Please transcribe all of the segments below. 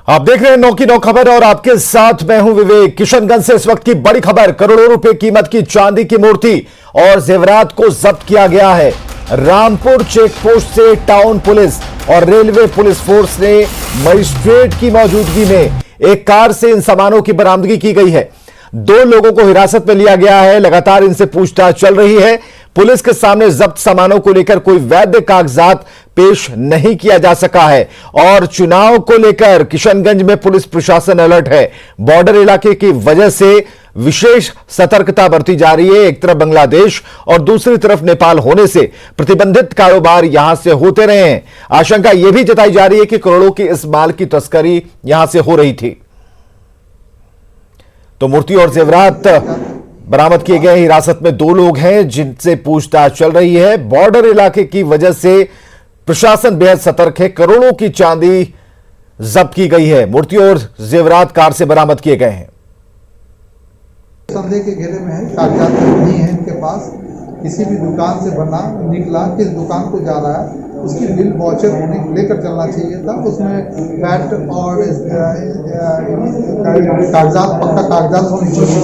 आप देख रहे हैं 9 की 9 खबर और आपके साथ मैं हूं विवेक। किशनगंज से इस वक्त की बड़ी खबर, करोड़ों रुपए कीमत की चांदी की मूर्ति और जेवरात को जब्त किया गया है। रामपुर चेक पोस्ट से टाउन पुलिस और रेलवे पुलिस फोर्स ने मजिस्ट्रेट की मौजूदगी में एक कार से इन सामानों की बरामदगी की गई है। 2 लोगों को हिरासत में लिया गया है, लगातार इनसे पूछताछ चल रही है। पुलिस के सामने जब्त सामानों को लेकर कोई वैध कागजात पेश नहीं किया जा सका है और चुनाव को लेकर किशनगंज में पुलिस प्रशासन अलर्ट है। बॉर्डर इलाके की वजह से विशेष सतर्कता बरती जा रही है। एक तरफ बांग्लादेश और दूसरी तरफ नेपाल होने से प्रतिबंधित कारोबार यहां से होते रहे हैं। आशंका यह भी जताई जा रही है कि करोड़ों की इस माल की तस्करी यहां से हो रही थी। तो मूर्ति और जेवरात बरामद किए गए। हिरासत में 2 लोग हैं जिनसे पूछताछ चल रही है। बॉर्डर इलाके की वजह से प्रशासन बेहद सतर्क है। करोड़ों की चांदी जब्त की गई है। मूर्ति और जेवरात कार से बरामद किए गए हैं। संदेह के घेरे में है, कागजात नहीं है इनके पास। किसी भी दुकान से बना निकला, किस दुकान को जा रहा है उसकी बिल वाउचर होने लेकर चलना चाहिए था। उसमें वैट और कागजात, पक्का कागजात होने चाहिए,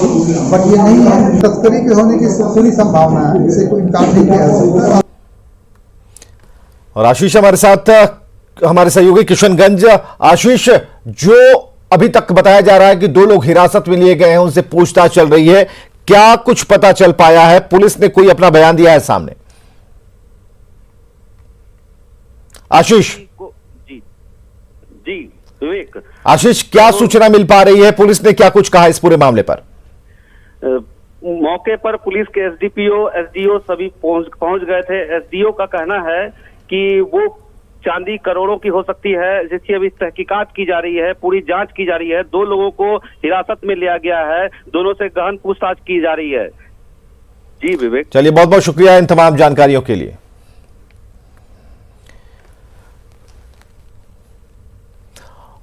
बट ये नहीं है। तस्करी के होने की पूरी संभावना है, इसे कोई इनकार नहीं किया जा सकता। और आशीष हमारे साथ, हमारे सहयोगी किशनगंज। आशीष, जो अभी तक बताया जा रहा है कि 2 लोग हिरासत में लिए गए हैं, उनसे पूछताछ चल रही है, क्या कुछ पता चल पाया है? पुलिस ने कोई अपना बयान दिया है सामने? आशीष जी विवेक। आशीष, क्या सूचना मिल पा रही है? पुलिस ने क्या कुछ कहा इस पूरे मामले पर? मौके पर पुलिस के एसडीपीओ, एसडीओ सभी पहुंच गए थे। एसडीओ का कहना है कि वो चांदी करोड़ों की हो सकती है, जिसकी अभी तहकीकात की जा रही है, पूरी जांच की जा रही है। 2 लोगों को हिरासत में लिया गया है, दोनों से गहन पूछताछ की जा रही है। जी विवेक, चलिए, बहुत बहुत शुक्रिया इन तमाम जानकारियों के लिए।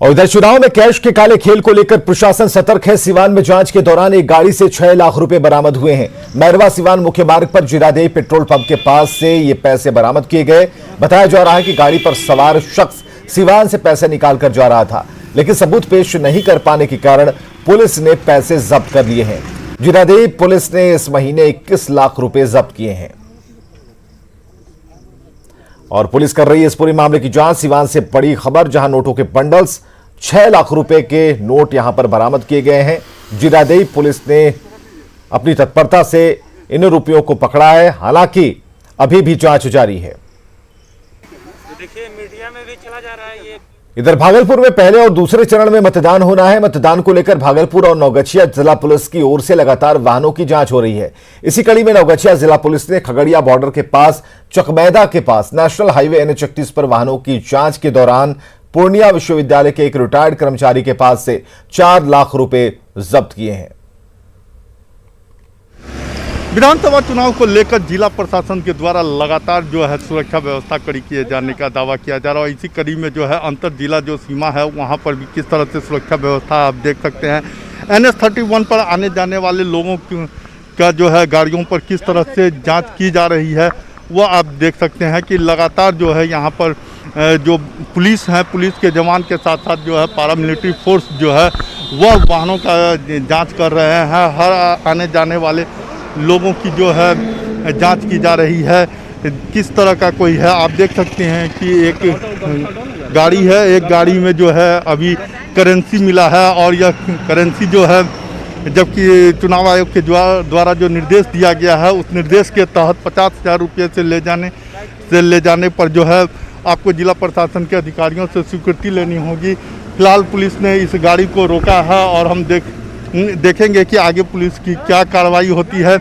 और इधर चुनाव में कैश के काले खेल को लेकर प्रशासन सतर्क है। सिवान में जांच के दौरान एक गाड़ी से 6 लाख रुपए बरामद हुए हैं। मैरवा सिवान मुख्य मार्ग पर जीरादेई पेट्रोल पंप के पास से ये पैसे बरामद किए गए। बताया जा रहा है कि गाड़ी पर सवार शख्स सिवान से पैसे निकालकर जा रहा था, लेकिन सबूत पेश नहीं कर पाने के कारण पुलिस ने पैसे जब्त कर लिए हैं। जीरादेई पुलिस ने इस महीने 21 लाख रुपए जब्त किए हैं और पुलिस कर रही है इस पूरे मामले की जांच। सिवान से बड़ी खबर, जहां नोटों के बंडल्स, 6 लाख रुपए के नोट यहां पर बरामद किए गए हैं। जीरादेई पुलिस ने अपनी तत्परता से इन रुपयों को पकड़ा है, हालांकि अभी भी जांच जारी है। देखिए, मीडिया में भी चला जा रहा है ये। इधर भागलपुर में पहले और दूसरे चरण में मतदान होना है। मतदान को लेकर भागलपुर और नवगछिया जिला पुलिस की ओर से लगातार वाहनों की जांच हो रही है। इसी कड़ी में नवगछिया जिला पुलिस ने खगड़िया बॉर्डर के पास चकमैदा के पास नेशनल हाईवे NH31 पर वाहनों की जांच के दौरान पूर्णिया विश्वविद्यालय के एक रिटायर्ड कर्मचारी के पास से 4 लाख रुपए जब्त किए हैं। विधानसभा चुनाव को लेकर जिला प्रशासन के द्वारा लगातार जो है सुरक्षा व्यवस्था कड़ी किए जाने का दावा किया जा रहा है। इसी कड़ी में जो है अंतर जिला जो सीमा है वहां पर भी किस तरह से सुरक्षा व्यवस्था आप देख सकते हैं। NH31 पर आने जाने वाले लोगों का जो है गाड़ियों पर किस तरह से जांच की जा रही है वो आप देख सकते हैं कि लगातार जो है यहाँ पर जो पुलिस है, पुलिस के जवान के साथ साथ जो है पारामिलिट्री फोर्स जो है वह वाहनों का जाँच कर रहे हैं। हर आने जाने वाले लोगों की जो है जांच की जा रही है। किस तरह का कोई है आप देख सकते हैं कि एक गाड़ी है, एक गाड़ी में जो है अभी करेंसी मिला है और यह करेंसी जो है, जबकि चुनाव आयोग के द्वारा जो निर्देश दिया गया है उस निर्देश के तहत 50,000 रुपये से ले जाने पर जो है आपको जिला प्रशासन के अधिकारियों से स्वीकृति लेनी होगी। फिलहाल पुलिस ने इस गाड़ी को रोका है और हम देखेंगे कि आगे पुलिस की क्या कार्रवाई होती है।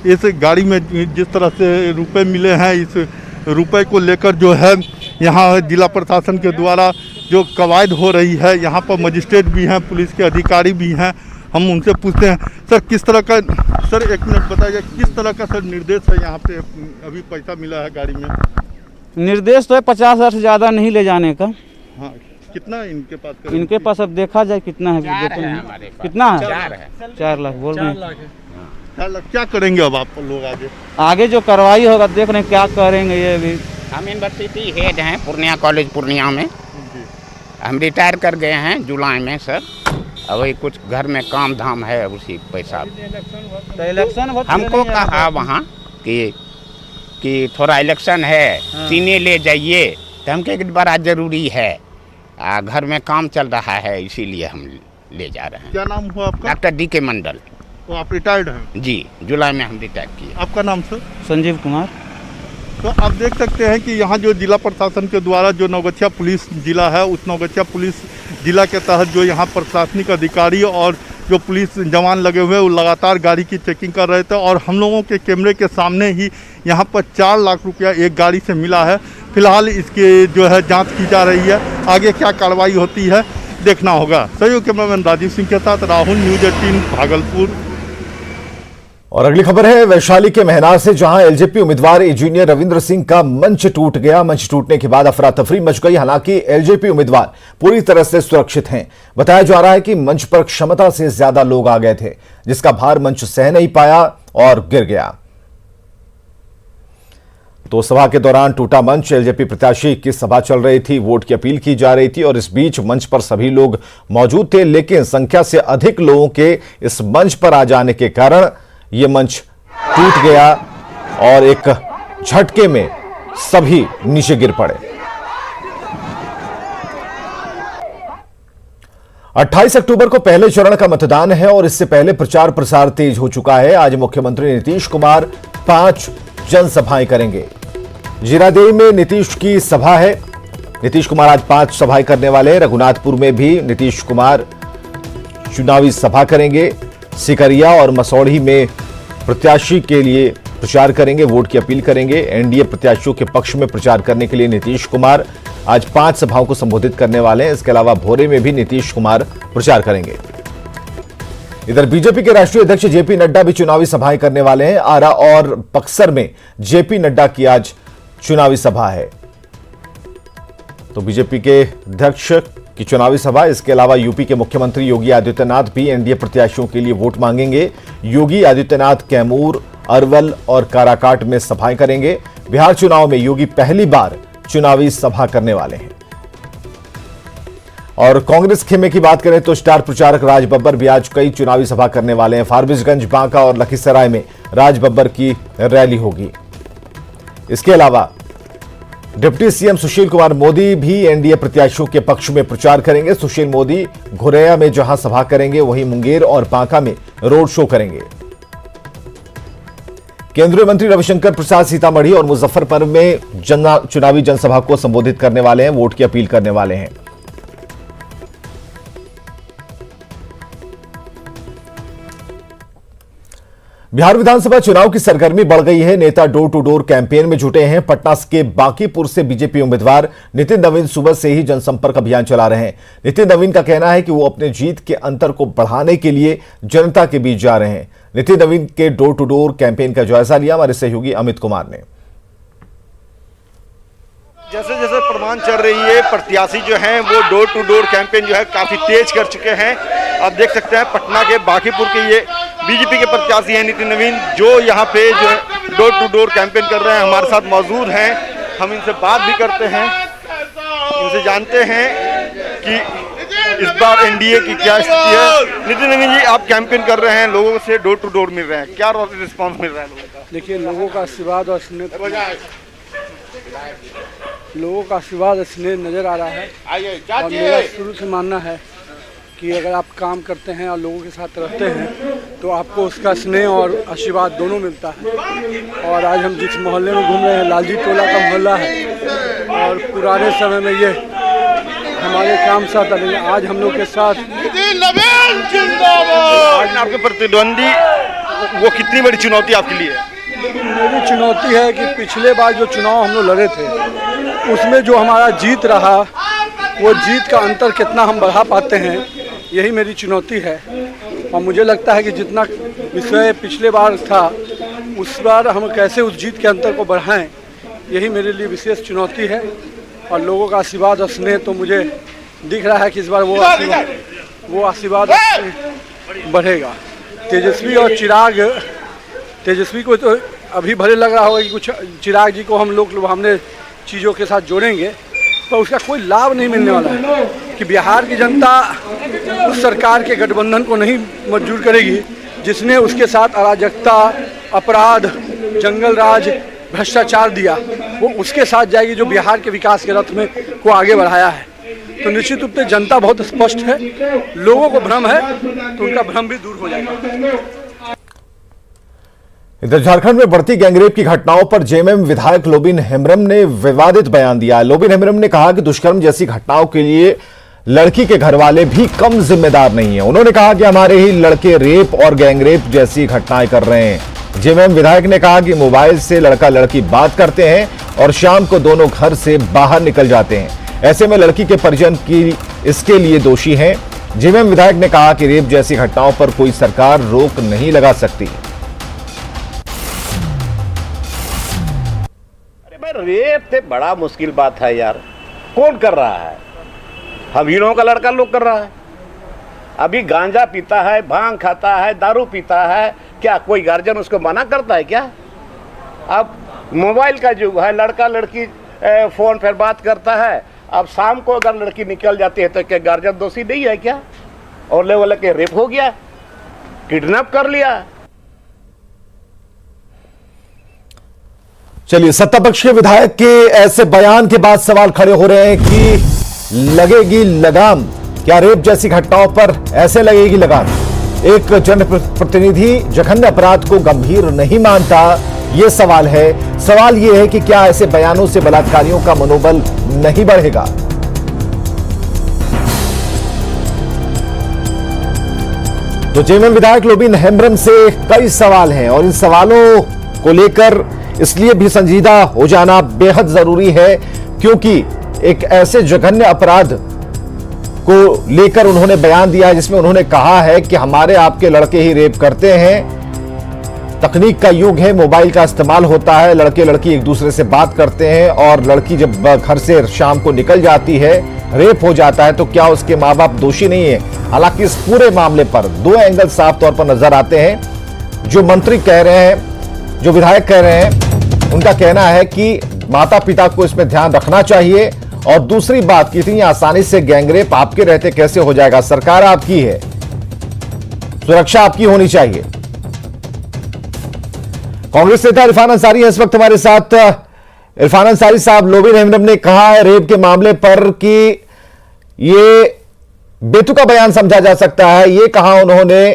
इस गाड़ी में जिस तरह से रुपए मिले हैं, इस रुपए को लेकर जो है यहाँ जिला प्रशासन के द्वारा जो कवायद हो रही है, यहाँ पर मजिस्ट्रेट भी हैं, पुलिस के अधिकारी भी हैं। हम उनसे पूछते हैं, सर किस तरह का, सर एक मिनट बताइए, किस तरह का सर निर्देश है यहाँ पे? अभी पैसा मिला है गाड़ी में। निर्देश तो है 50,000 से ज़्यादा नहीं ले जाने का। हाँ, कितना इनके पास? इनके पास अब देखा जाए कितना है, कितना है? 4 लाख बोल रहे हैं। 4 लाख क्या करेंगे अब आप लोग आगे जो कार्रवाई होगा देख रहे हैं क्या करेंगे। ये भी हम यूनिवर्सिटी हेड हैं पूर्णिया कॉलेज पूर्णिया में। हम रिटायर कर गए हैं जुलाई में सर। अब वही कुछ घर में काम धाम है, उसी पैसा तो इलेक्शन हमको कहा वहाँ कि थोड़ा इलेक्शन है, चीनी ले जाइए। तो हम कहे कि बड़ा ज़रूरी है, घर में काम चल रहा है, इसीलिए हम ले जा रहे हैं। क्या नाम हुआ आपका? डॉक्टर DK मंडल। तो आप रिटायर्ड हैं? जी, जुलाई में हम रिटायर किए। आपका नाम सर? संजीव कुमार। तो आप देख सकते हैं कि यहाँ जो जिला प्रशासन के द्वारा जो नवगछिया पुलिस जिला है, उस नवगछिया पुलिस जिला के तहत जो यहाँ प्रशासनिक अधिकारी और जो पुलिस जवान लगे हुए वो लगातार गाड़ी की चेकिंग कर रहे थे। और हम लोगों के कैमरे के सामने ही यहाँ पर 4 लाख रुपया एक गाड़ी से मिला है। फिलहाल इसके जो है जांच की जा रही है, आगे क्या कार्रवाई होती है देखना होगा। सहयोग कैमरामैन राजीव सिंह के साथ राहुल, न्यूज़ 18 भागलपुर। और अगली खबर है वैशाली के महनार से, जहां एलजेपी उम्मीदवार इंजीनियर रविंद्र सिंह का मंच टूट गया। मंच टूटने के बाद अफरा तफरी मच गई। हालांकि एलजेपी उम्मीदवार पूरी तरह से सुरक्षित हैं। बताया जा रहा है कि मंच पर क्षमता से ज्यादा लोग आ गए थे, जिसका भार मंच सह नहीं पाया और गिर गया। तो सभा के दौरान टूटा मंच। एलजेपी प्रत्याशी की सभा चल रही थी, वोट की अपील की जा रही थी और इस बीच मंच पर सभी लोग मौजूद थे, लेकिन संख्या से अधिक लोगों के इस मंच पर आ जाने के कारण यह मंच टूट गया और एक झटके में सभी नीचे गिर पड़े। 28 अक्टूबर को पहले चरण का मतदान है और इससे पहले प्रचार प्रसार तेज हो चुका है। आज मुख्यमंत्री नीतीश कुमार 5 जनसभाएं करेंगे। जीरादेई में नीतीश की सभा है। नीतीश कुमार आज 5 सभाएं करने वाले हैं। रघुनाथपुर में भी नीतीश कुमार चुनावी सभा करेंगे। सिकरिया और मसौढ़ी में प्रत्याशी के लिए प्रचार करेंगे, वोट की अपील करेंगे। एनडीए प्रत्याशियों के पक्ष में प्रचार करने के लिए नीतीश कुमार आज 5 सभाओं को संबोधित करने वाले हैं। इसके अलावा भोरे में भी नीतीश कुमार प्रचार करेंगे। इधर बीजेपी के राष्ट्रीय अध्यक्ष जेपी नड्डा भी चुनावी सभाएं करने वाले हैं। आरा और बक्सर में जेपी नड्डा की आज चुनावी सभा है। तो बीजेपी के अध्यक्ष की चुनावी सभा। इसके अलावा यूपी के मुख्यमंत्री योगी आदित्यनाथ भी एनडीए प्रत्याशियों के लिए वोट मांगेंगे। योगी आदित्यनाथ कैमूर, अरवल और काराकाट में सभाएं करेंगे। बिहार चुनाव में योगी पहली बार चुनावी सभा करने वाले हैं। और कांग्रेस खेमे की बात करें तो स्टार प्रचारक राज बब्बर भी आज कई चुनावी सभा करने वाले हैं। फारबिसगंज, बांका और लखीसराय में राज बब्बर की रैली होगी। इसके अलावा डिप्टी सीएम सुशील कुमार मोदी भी एनडीए प्रत्याशियों के पक्ष में प्रचार करेंगे। सुशील मोदी घुरैया में जहां सभा करेंगे, वहीं मुंगेर और बांका में रोड शो करेंगे। केंद्रीय मंत्री रविशंकर प्रसाद सीतामढ़ी और मुजफ्फरपुर में चुनावी जनसभा को संबोधित करने वाले हैं, वोट की अपील करने वाले हैं। बिहार विधानसभा चुनाव की सरगर्मी बढ़ गई है। नेता डोर टू डोर कैंपेन में जुटे हैं। पटना के बांकीपुर से बीजेपी उम्मीदवार नितिन नवीन सुबह से ही जनसंपर्क अभियान चला रहे हैं। नितिन नवीन का कहना है कि वो अपने जीत के अंतर को बढ़ाने के लिए जनता के बीच जा रहे हैं। नितिन नवीन के डोर टू डोर कैंपेन का जायजा लिया हमारे सहयोगी अमित कुमार ने। जैसे जैसे प्रमाण चल रही है, प्रत्याशी जो हैं वो डोर टू डोर कैंपेन जो है काफ़ी तेज कर चुके हैं। आप देख सकते हैं पटना के बांकीपुर के ये बीजेपी के प्रत्याशी हैं नितिन नवीन, जो यहाँ पे जो है डोर टू डोर कैंपेन कर रहे हैं। हमारे साथ मौजूद हैं, हम इनसे बात भी करते हैं, इनसे जानते हैं कि इस बार एनडीए की क्या स्थिति है। नितिन नवीन जी, आप कैंपेन कर रहे हैं, लोगों से डोर टू डोर मिल रहे हैं, क्या रिस्पॉन्स मिल रहा है लोगों का? देखिए, लोगों का आशीर्वाद और स्नेह नज़र आ रहा है। और मेरा शुरू से मानना है कि अगर आप काम करते हैं और लोगों के साथ रहते हैं तो आपको उसका स्नेह और आशीर्वाद दोनों मिलता है। और आज हम जिस मोहल्ले में घूम रहे हैं, लालजी टोला का मोहल्ला है और पुराने समय में ये हमारे काम साथ रहे। आज हम लोग के साथ आज आपके प्रतिद्वंदी वो कितनी बड़ी चुनौती आपके लिए है? मेरी चुनौती है कि पिछले बार जो चुनाव हम लोग लड़े थे उसमें जो हमारा जीत रहा, वो जीत का अंतर कितना हम बढ़ा पाते हैं, यही मेरी चुनौती है। और मुझे लगता है कि जितना विषय पिछले बार था, उस बार हम कैसे उस जीत के अंतर को बढ़ाएं, यही मेरे लिए विशेष चुनौती है। और लोगों का आशीर्वाद और स्नेह तो मुझे दिख रहा है कि इस बार वो आशीर्वाद बढ़ेगा। तेजस्वी और चिराग, तेजस्वी को तो अभी भले लग रहा होगा कि कुछ चिराग जी को हम लोग हमने चीज़ों के साथ जोड़ेंगे, पर उसका कोई लाभ नहीं मिलने वाला है। कि बिहार की जनता उस सरकार के गठबंधन को नहीं मंजूर करेगी जिसने उसके साथ अराजकता, अपराध, जंगल राज, भ्रष्टाचार दिया। वो उसके साथ जाएगी जो बिहार के विकास के रथ में को आगे बढ़ाया है। तो निश्चित रूप से जनता बहुत स्पष्ट है, लोगों को भ्रम है तो उनका भ्रम भी दूर हो जाएगा। इधर झारखंड में बढ़ती गैंगरेप की घटनाओं पर जेएमएम विधायक लोबिन हेम्ब्रम ने विवादित बयान दिया। लोबिन हेम्ब्रम ने कहा कि दुष्कर्म जैसी घटनाओं के लिए लड़की के घर वाले भी कम जिम्मेदार नहीं है। उन्होंने कहा कि हमारे ही लड़के रेप और गैंगरेप जैसी घटनाएं कर रहे हैं। जेएमएम विधायक ने कहा कि मोबाइल से लड़का लड़की बात करते हैं और शाम को दोनों घर से बाहर निकल जाते हैं। ऐसे में लड़की के परिजन की इसके लिए दोषी हैं। जेएमएम विधायक ने कहा कि रेप जैसी घटनाओं पर कोई सरकार रोक नहीं लगा सकती। रेप से बड़ा मुश्किल बात है यार, कौन कर रहा है? हम हीरों का लड़का लोग कर रहा है। अभी गांजा पीता है, भांग खाता है, दारू पीता है, क्या कोई गार्जियन उसको मना करता है क्या? अब मोबाइल का युग है, लड़का लड़की फोन पर बात करता है। अब शाम को अगर लड़की निकल जाती है तो क्या गार्जियन दोषी नहीं है क्या? और ले वाले के रेप हो गया, किडनैप कर लिया। चलिए, सत्ता पक्ष के विधायक के ऐसे बयान के बाद सवाल खड़े हो रहे हैं कि लगेगी लगाम। क्या रेप जैसी घटनाओं पर ऐसे लगेगी लगाम? एक जनप्रतिनिधि जघन्य अपराध को गंभीर नहीं मानता, यह सवाल है। सवाल यह है कि क्या ऐसे बयानों से बलात्कारियों का मनोबल नहीं बढ़ेगा? तो जेएमएम विधायक लोबिन हेम्ब्रम से कई सवाल हैं और इन सवालों को लेकर इसलिए भी संजीदा हो जाना बेहद जरूरी है क्योंकि एक ऐसे जघन्य अपराध को लेकर उन्होंने बयान दिया जिसमें उन्होंने कहा है कि हमारे आपके लड़के ही रेप करते हैं। तकनीक का युग है, मोबाइल का इस्तेमाल होता है, लड़के लड़की एक दूसरे से बात करते हैं और लड़की जब घर से शाम को निकल जाती है, रेप हो जाता है, तो क्या उसके माँ बाप दोषी नहीं है? हालांकि इस पूरे मामले पर दो एंगल साफ तौर पर नजर आते हैं। जो मंत्री कह रहे हैं, जो विधायक कह रहे हैं, उनका कहना है कि माता पिता को इसमें ध्यान रखना चाहिए। और दूसरी बात कि इतनी आसानी से गैंगरेप आपके रहते कैसे हो जाएगा? सरकार आपकी है, सुरक्षा आपकी होनी चाहिए। कांग्रेस नेता इरफान अंसारी है इस वक्त हमारे साथ। इरफान अंसारी साहब, लोबिन हेम्ब्रम ने कहा है रेप के मामले पर कि ये बेतुका बयान समझा जा सकता है। ये कहा उन्होंने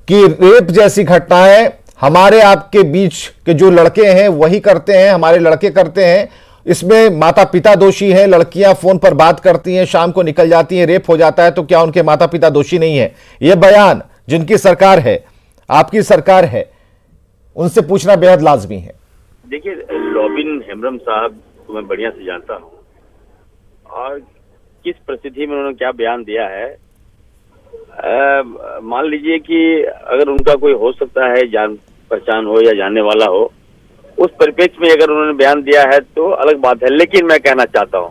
कि रेप जैसी घटनाएं हमारे आपके बीच के जो लड़के हैं वही करते हैं, हमारे लड़के करते हैं। इसमें माता पिता दोषी हैं। लड़कियां फोन पर बात करती हैं, शाम को निकल जाती हैं, रेप हो जाता है, तो क्या उनके माता पिता दोषी नहीं है? यह बयान जिनकी सरकार है, आपकी सरकार है, उनसे पूछना बेहद लाजमी है। देखिए, लोबिन हेम्ब्रम साहब को मैं बढ़िया से जानता हूं और किस परिस्थिति में उन्होंने क्या बयान दिया है। मान लीजिए कि अगर उनका कोई हो सकता है जान पहचान हो या जानने वाला हो, उस परिप्रेक्ष्य में अगर उन्होंने बयान दिया है तो अलग बात है। लेकिन मैं कहना चाहता हूं,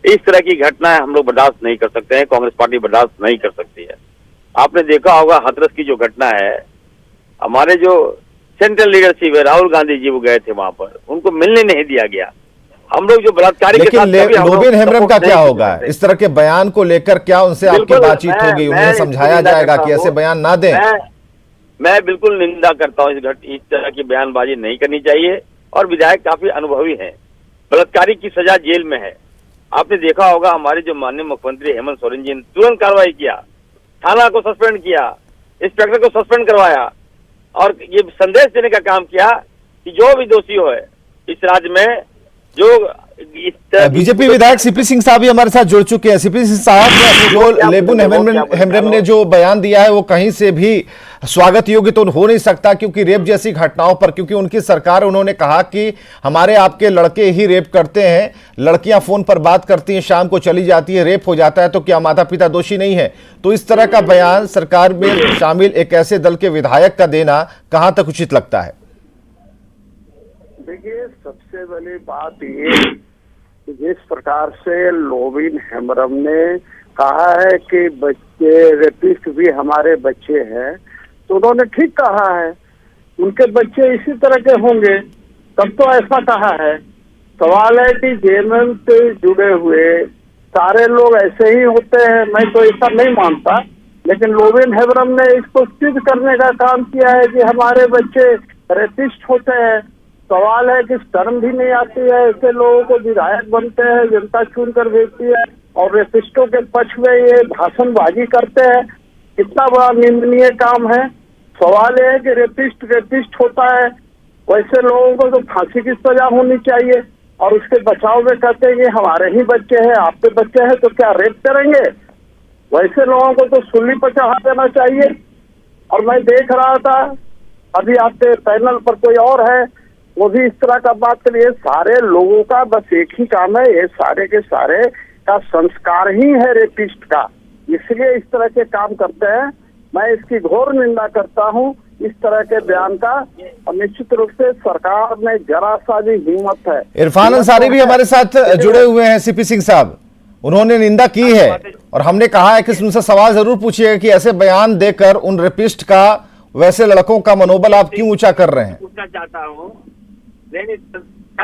इस तरह की घटनाएं हम लोग बर्दाश्त नहीं कर सकते हैं, कांग्रेस पार्टी बर्दाश्त नहीं कर सकती है। आपने देखा होगा हाथरस की जो घटना है, हमारे जो सेंट्रल लीडरशिप है, राहुल गांधी जी वो गए थे वहां पर, उनको मिलने नहीं दिया गया। हम लोग जो बलात्कारी के साथ लोबिन हेम्ब्रम का क्या होगा इस तरह के बयान को लेकर? क्या उनसे आपकी बातचीत होगी? उन्हें समझाया जाएगा कि ऐसे बयान ना दें? मैं बिल्कुल निंदा करता हूँ इस तरह की बयानबाजी नहीं करनी चाहिए। और विधायक काफी अनुभवी हैं, बलात्कारी की सजा जेल में है। आपने देखा होगा हमारे जो माननीय मुख्यमंत्री हेमंत सोरेन जी ने तुरंत कार्रवाई किया, थाना को सस्पेंड किया, इंस्पेक्टर को सस्पेंड करवाया और ये संदेश देने का काम किया कि जो भी दोषी हो इस राज्य में, जो बीजेपी विधायक सीपी सिंह साहब भी हमारे साथ जुड़ चुके हैं। सीपी सिंह साहब, जो लोबिन हेम्ब्रम ने जो बयान दिया है वो कहीं से भी स्वागत योग्य तो हो नहीं सकता, क्योंकि रेप जैसी घटनाओं पर, क्योंकि उनकी सरकार, उन्होंने कहा कि हमारे आपके लड़के ही रेप करते हैं, लड़कियां फोन पर बात करती हैं, शाम को चली जाती है, रेप हो जाता है, तो क्या माता पिता दोषी नहीं है? तो इस तरह का बयान सरकार में शामिल एक ऐसे दल के विधायक का देना कहां तक उचित लगता है? देखिए, सबसे बड़ी बात ये, जिस प्रकार से लोबिन हेम्ब्रम ने कहा है कि बच्चे रेपिस्ट भी हमारे बच्चे हैं, तो उन्होंने ठीक कहा है। उनके बच्चे इसी तरह के होंगे तब तो ऐसा कहा है। सवाल है कि जेएमएम से जुड़े हुए सारे लोग ऐसे ही होते हैं, मैं तो ऐसा नहीं मानता, लेकिन लोबिन हेम्ब्रम ने इसको सिद्ध करने का काम किया है कि हमारे बच्चे रेपिस्ट होते हैं। सवाल है कि शर्म भी नहीं आती है, ऐसे लोगों को विधायक बनते हैं, जनता चुन कर भेजती है और रेपिस्टों के पक्ष में ये भाषणबाजी करते हैं। कितना बड़ा निंदनीय काम है। सवाल ये है कि रेपिस्ट होता है, वैसे लोगों को तो फांसी की सजा होनी चाहिए, और उसके बचाव में कहते हैं कि हमारे ही बच्चे हैं, आपके बच्चे हैं तो क्या रेप करेंगे? वैसे लोगों को तो सूली पर चढ़ा देना चाहिए। और मैं देख रहा था अभी आपके पैनल पर कोई और है, वो भी इस तरह का बात करिए। सारे लोगों का बस एक ही काम है, ये सारे के सारे का संस्कार ही है रेपिस्ट का, इसलिए इस तरह के काम करते हैं। मैं इसकी घोर निंदा करता हूँ इस तरह के बयान का, और निश्चित रूप से सरकार में जरा सा भी हिम्मत है। इरफान अंसारी भी हमारे साथ जुड़े हुए हैं, सीपी सिंह साहब, उन्होंने निंदा की है और हमने कहा है कि उनसे सवाल जरूर पूछिएगा कि ऐसे बयान देकर उन रेपिस्ट का, वैसे लड़कों का मनोबल आप क्यों ऊंचा कर रहे हैं? पूछना चाहता हूँ,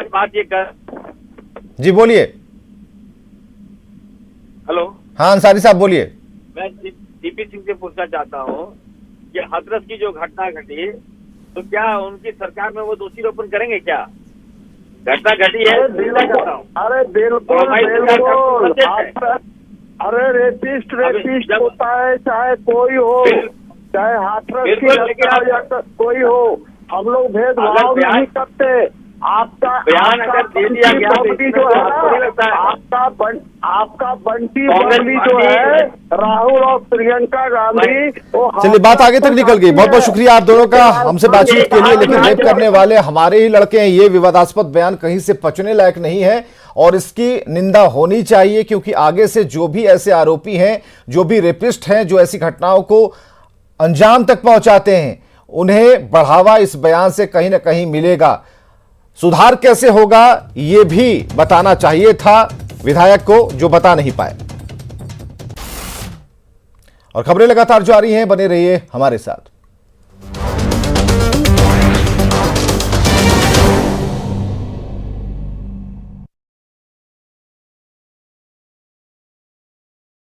बात ये कर, जी बोलिए। हेलो, हाँ अंसारी साहब बोलिए। मैं सीपी सिंह से पूछना चाहता हूँ कि हाथरस की जो घटना घटी, तो क्या उनकी सरकार में वो दोषीरोपण करेंगे? क्या घटना घटी है? अरे बिल्कुल, अरे रेपिस्ट होता है, चाहे कोई हो, चाहे हाथरस की घटना या कोई हो, हम लोग भेदभाव नहीं करते। आपका बंटी जो है, आपका बंटी जो है, राहुल और प्रियंका गांधी, चलिए बात आगे तक निकल गई। बहुत बहुत शुक्रिया आप दोनों का हमसे बातचीत के लिए। लेकिन रेप करने वाले हमारे ही लड़के हैं, ये विवादास्पद बयान कहीं से पचने लायक नहीं है और इसकी निंदा होनी चाहिए, क्योंकि आगे से जो भी ऐसे आरोपी हैं, जो भी रेपिस्ट हैं, जो ऐसी घटनाओं को अंजाम तक पहुंचाते हैं, उन्हें बढ़ावा इस बयान से कहीं ना कहीं मिलेगा। सुधार कैसे होगा ये भी बताना चाहिए था विधायक को, जो बता नहीं पाए। और खबरें लगातार जारी हैं, बने रहिए हमारे साथ।